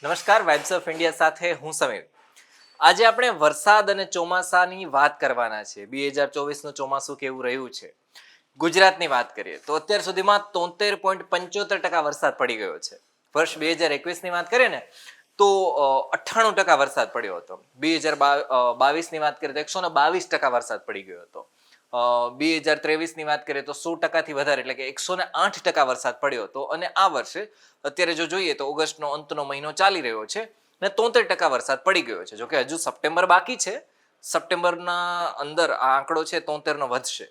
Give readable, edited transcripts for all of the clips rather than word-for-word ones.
નમસ્કાર, vibes of India સાથે હું સમીર. આજે આપણે વરસાદ અને ચોમાસાની વાત કરવાના છે. 2024નું ચોમાસું કેવું રહ્યું છે. ગુજરાતની વાત કરીએ તો અત્યાર સુધીમાં 73.75% વરસાદ પડી ગયો છે. વર્ષ 2021ની વાત કરીએ ને તો 98% વરસાદ પડ્યો હતો. 2022ની વાત કરીએ તો 122% વરસાદ પડી ગયો હતો. 2023ની વાત કરીએ તો 100%થી વધારે એટલે કે 108% વરસાદ પડ્યો હતો. અને આ વર્ષે અત્યારે જો જોઈએ તો ઓગસ્ટનો અંતનો મહિનો ચાલી રહ્યો છે ને 73% વરસાદ પડી ગયો છે. જોકે હજુ સપ્ટેમ્બર બાકી છે. સપ્ટેમ્બરના અંદર આ આંકડો છે 73નો વધશે.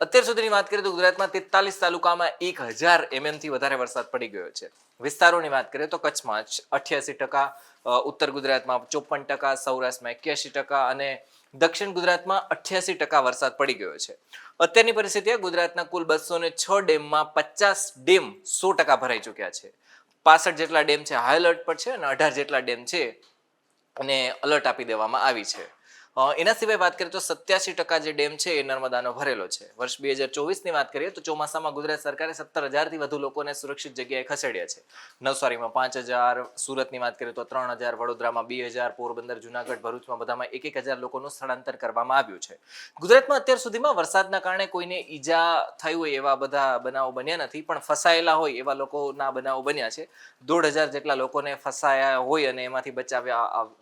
અત્યાર સુધીની વાત કરીએ તો ગુજરાતમાં 43 તાલુકામાં 1000 mm થી વધારે વરસાદ પડી ગયો છે. વિસ્તારોની વાત કરીએ તો કચ્છમાં 88%, ઉત્તર ગુજરાતમાં 54%, સૌરાષ્ટ્રમાં 81% અને દક્ષિણ ગુજરાતમાં 88% વરસાદ પડી ગયો છે. અત્યારની પરિસ્થિતિએ ગુજરાતના કુલ 206 ડેમમાં 50 ડેમ 100% ભરાઈ ચૂક્યા છે. 65 જેટલા ડેમ છે હાઈ એલર્ટ પર છે અને 18 જેટલા ડેમ છે અને અલર્ટ આપી દેવામાં આવી છે. એના સિવાય વાત કરીએ તો 87% જે ડેમ છે એ નર્મદાનો ભરેલો છે. વર્ષ 2024ની વાત કરીએ તો ચોમાસામાં ગુજરાત સરકારે 17,000થી વધુ લોકોને સુરક્ષિત જગ્યાએ ખસેડ્યા છે. નવસારીમાં 5,000, સુરતની વાત કરીએ તો 3,000, વડોદરામાં 2,000, પોરબંદર, જુનાગઢ, ભરૂચમાં બધામાં 1,000 લોકોનું સ્થળાંતર કરવામાં આવ્યું છે. ગુજરાતમાં અત્યાર સુધીમાં વરસાદના કારણે કોઈને ઈજા થઈ હોય એવા બધા બનાવો બન્યા નથી, પણ ફસાયેલા હોય એવા લોકોના બનાવો બન્યા છે. 1,500 જેટલા લોકોને ફસાયા હોય અને એમાંથી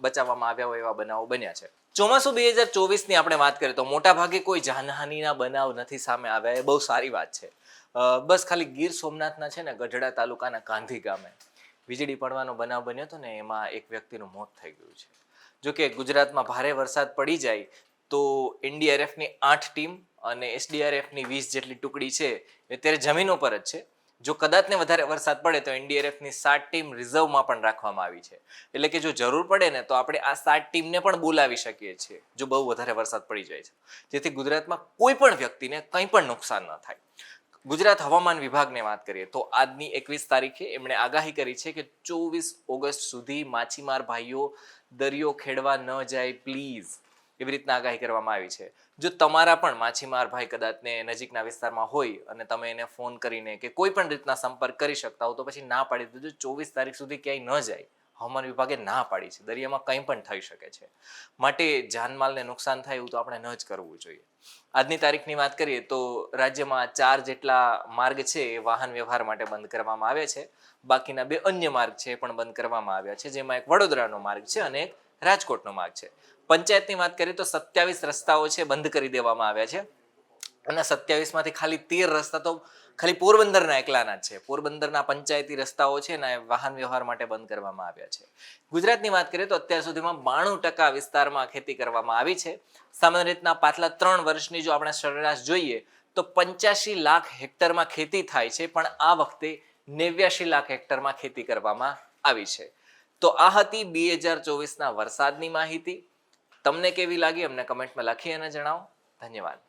બચાવવામાં આવ્યા હોય એવા બનાવો બન્યા છે. ચોમાસું 2024ની આપણે વાત કરીએ તો મોટા ભાગે કોઈ જાનહાનિના બનાવ નથી સામે આવ્યા. એ બહુ સારી વાત છે. બસ ખાલી ગીર સોમનાથના છે ને ગઢડા તાલુકાના કાંધી ગામે વીજળી પડવાનો બનાવ બન્યો હતો ને એમાં એક વ્યક્તિનું મોત થઈ ગયું છે. જોકે ગુજરાતમાં ભારે વરસાદ પડી જાય તો એનડીઆરએફની 8 ટીમ અને એસડીઆરએફની 20 જેટલી ટુકડી છે એ અત્યારે જમીનો પર જ છે. જો કદાચને વધારે વરસાદ પડે તો એનડીઆરએફની 7 ટીમ રિઝર્વમાં પણ રાખવામાં આવી છે. એટલે કે જો જરૂર પડે ને તો આપણે આ 7 ટીમને પણ બોલાવી શકીએ છીએ જો બહુ વધારે વરસાદ પડી જાય છે, જેથી ગુજરાતમાં કોઈ પણ વ્યક્તિને કંઈ પણ નુકસાન ન થાય. ગુજરાત હવામાન વિભાગને વાત કરીએ તો આજની 21 તારીખે એમણે આગાહી કરી છે કે 24 ઓગસ્ટ સુધી માછીમાર ભાઈઓ દરિયો ખેડવા ન જાય પ્લીઝ, એવી રીતના આગાહી કરવામાં આવી છે. જો તમારા પણ માછીમાર ભાઈ કદાચને નજીકના વિસ્તારમાં હોય અને તમે એને ફોન કરીને કે કોઈ પણ રીતના સંપર્ક કરી શકતા હો તો પછી ના પાડી દેજો. 24 તારીખ સુધી ક્યાંય ન જાય. હવામાન વિભાગે ના પાડી છે. દરિયામાં કંઈ પણ થઈ શકે છે, માટે જાનમાલને નુકસાન થાય એવું તો આપણે ન જ કરવું જોઈએ. આજની તારીખની વાત કરીએ તો રાજ્યમાં 4 જેટલા માર્ગ છે એ વાહન વ્યવહાર માટે બંધ કરવામાં આવ્યા છે. બાકીના 2 અન્ય માર્ગ છે એ પણ બંધ કરવામાં આવ્યા છે, જેમાં એક વડોદરાનો માર્ગ છે અને એક રાજકોટનો માર્ગ છે. પંચાયતની વાત કરીએ તો 27 રસ્તાઓ છે બંધ કરી દેવામાં આવ્યા છે અને 27માંથી ખાલી 13 રસ્તા તો ખાલી પોરબંદરના એકલાના જ છે. પોરબંદરના પંચાયતી રસ્તાઓ છે ને વાહન વ્યવહાર માટે બંધ કરવામાં આવ્યા છે. ગુજરાતની વાત કરીએ તો અત્યાર સુધીમાં 92% વિસ્તારમાં ખેતી કરવામાં આવી છે. સામાન્ય રીતના પાછલા 3 વર્ષની જો આપણે સરેરાશ જોઈએ તો 85 લાખ હેક્ટરમાં ખેતી થાય છે, પણ આ વખતે 89 લાખ હેક્ટરમાં ખેતી કરવામાં આવી છે. તો આ હતી 2024ના વરસાદની માહિતી. તમને કેવી લાગી અમને કમેન્ટમાં લખી અને જણાવો. ધન્યવાદ.